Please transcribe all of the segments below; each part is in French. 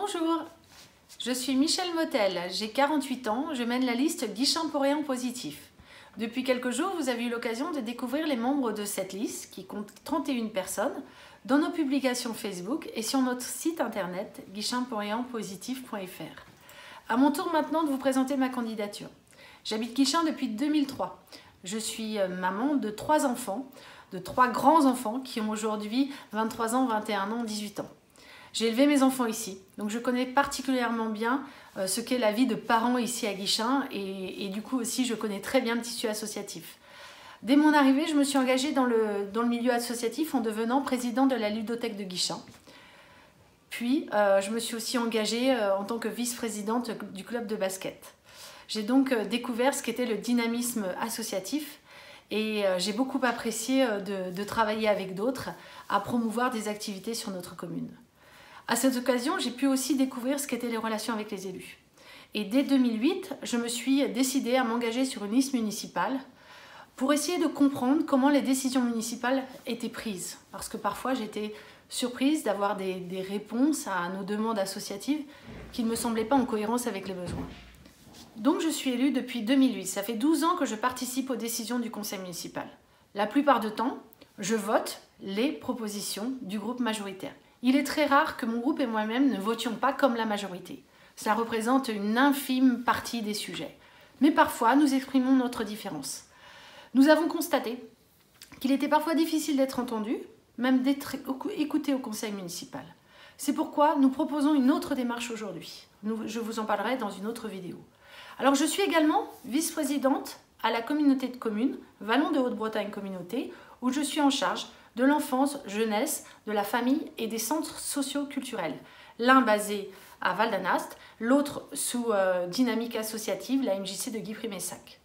Bonjour, je suis Michèle Motel, j'ai 48 ans, je mène la liste Guichen-Porian Positif. Depuis quelques jours, vous avez eu l'occasion de découvrir les membres de cette liste, qui compte 31 personnes, dans nos publications Facebook et sur notre site internet guichenporianpositif.fr. À mon tour maintenant de vous présenter ma candidature. J'habite Guichen depuis 2003. Je suis maman de 3 enfants, de 3 grands enfants qui ont aujourd'hui 23 ans, 21 ans, 18 ans. J'ai élevé mes enfants ici, donc je connais particulièrement bien ce qu'est la vie de parents ici à Guichen et du coup aussi je connais très bien le tissu associatif. Dès mon arrivée, je me suis engagée dans le milieu associatif en devenant présidente de la ludothèque de Guichen. Puis je me suis aussi engagée en tant que vice-présidente du club de basket. J'ai donc découvert ce qu'était le dynamisme associatif et j'ai beaucoup apprécié de travailler avec d'autres à promouvoir des activités sur notre commune. À cette occasion, j'ai pu aussi découvrir ce qu'étaient les relations avec les élus. Et dès 2008, je me suis décidée à m'engager sur une liste municipale pour essayer de comprendre comment les décisions municipales étaient prises. Parce que parfois, j'étais surprise d'avoir des réponses à nos demandes associatives qui ne me semblaient pas en cohérence avec les besoins. Donc, je suis élue depuis 2008. Ça fait 12 ans que je participe aux décisions du conseil municipal. La plupart du temps, je vote les propositions du groupe majoritaire. Il est très rare que mon groupe et moi-même ne votions pas comme la majorité. Cela représente une infime partie des sujets. Mais parfois, nous exprimons notre différence. Nous avons constaté qu'il était parfois difficile d'être entendu, même d'être écouté au conseil municipal. C'est pourquoi nous proposons une autre démarche aujourd'hui. Je vous en parlerai dans une autre vidéo. Alors, je suis également vice-présidente à la communauté de communes Vallon de Haute-Bretagne Communauté, où je suis en charge de l'enfance, jeunesse, de la famille et des centres socio-culturels. L'un basé à Val-d'Anast, l'autre sous dynamique associative, la MJC de Guipry-Messac.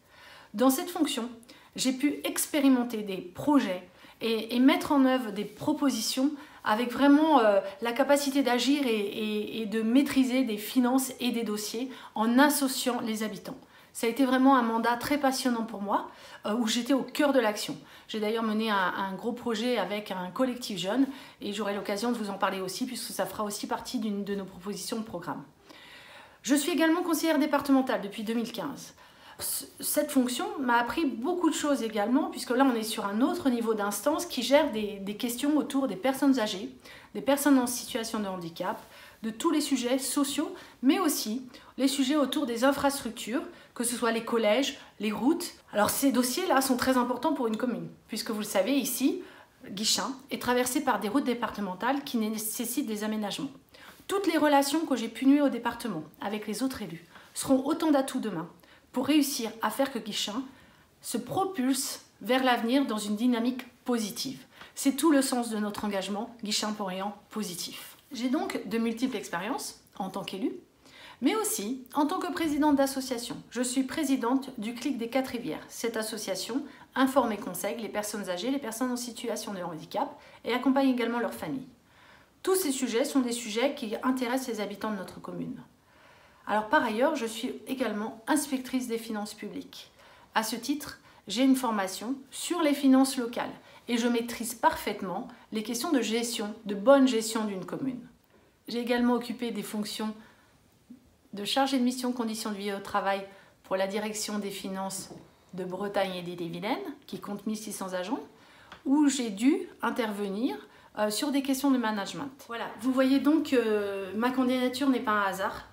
Dans cette fonction, j'ai pu expérimenter des projets et mettre en œuvre des propositions avec vraiment la capacité d'agir et de maîtriser des finances et des dossiers en associant les habitants. Ça a été vraiment un mandat très passionnant pour moi, où j'étais au cœur de l'action. J'ai d'ailleurs mené un gros projet avec un collectif jeune et j'aurai l'occasion de vous en parler aussi puisque ça fera aussi partie d'une de nos propositions de programme. Je suis également conseillère départementale depuis 2015. Cette fonction m'a appris beaucoup de choses également puisque là on est sur un autre niveau d'instance qui gère des questions autour des personnes âgées, des personnes en situation de handicap, de tous les sujets sociaux, mais aussi les sujets autour des infrastructures, que ce soit les collèges, les routes. Alors ces dossiers-là sont très importants pour une commune, puisque vous le savez ici, Guichen est traversé par des routes départementales qui nécessitent des aménagements. Toutes les relations que j'ai pu nouer au département avec les autres élus seront autant d'atouts demain pour réussir à faire que Guichen se propulse vers l'avenir dans une dynamique positive. C'est tout le sens de notre engagement Guichen-Porian Positif. J'ai donc de multiples expériences en tant qu'élue, mais aussi en tant que présidente d'association. Je suis présidente du CLIC des 4 Rivières. Cette association informe et conseille les personnes âgées, les personnes en situation de handicap et accompagne également leurs familles. Tous ces sujets sont des sujets qui intéressent les habitants de notre commune. Alors par ailleurs, je suis également inspectrice des finances publiques. À ce titre, j'ai une formation sur les finances locales et je maîtrise parfaitement les questions de gestion, de bonne gestion d'une commune. J'ai également occupé des fonctions de chargée de mission conditions de vie au travail pour la direction des finances de Bretagne et d'Ille-et-Vilaine, qui compte 1600 agents, où j'ai dû intervenir sur des questions de management. Voilà, vous voyez donc que ma candidature n'est pas un hasard.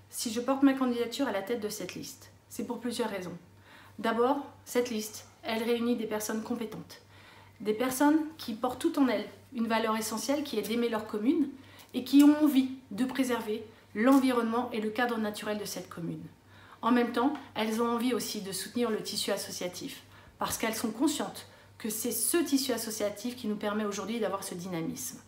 Si je porte ma candidature à la tête de cette liste, c'est pour plusieurs raisons. D'abord, cette liste, elle réunit des personnes compétentes. Des personnes qui portent tout en elles une valeur essentielle qui est d'aimer leur commune et qui ont envie de préserver l'environnement et le cadre naturel de cette commune. En même temps, elles ont envie aussi de soutenir le tissu associatif parce qu'elles sont conscientes que c'est ce tissu associatif qui nous permet aujourd'hui d'avoir ce dynamisme.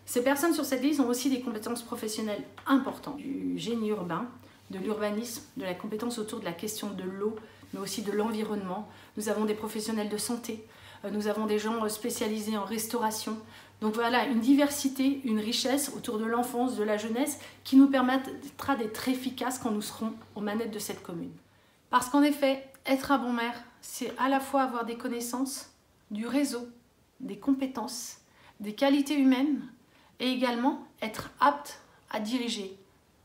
Ces personnes sur cette liste ont aussi des compétences professionnelles importantes, du génie urbain, de l'urbanisme, de la compétence autour de la question de l'eau, mais aussi de l'environnement. Nous avons des professionnels de santé, nous avons des gens spécialisés en restauration. Donc voilà, une diversité, une richesse autour de l'enfance, de la jeunesse, qui nous permettra d'être efficaces quand nous serons aux manettes de cette commune. Parce qu'en effet, être un bon maire, c'est à la fois avoir des connaissances, du réseau, des compétences, des qualités humaines, et également être apte à diriger,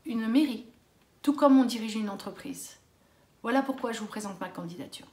une mairie, tout comme on dirige une entreprise. Voilà pourquoi je vous présente ma candidature.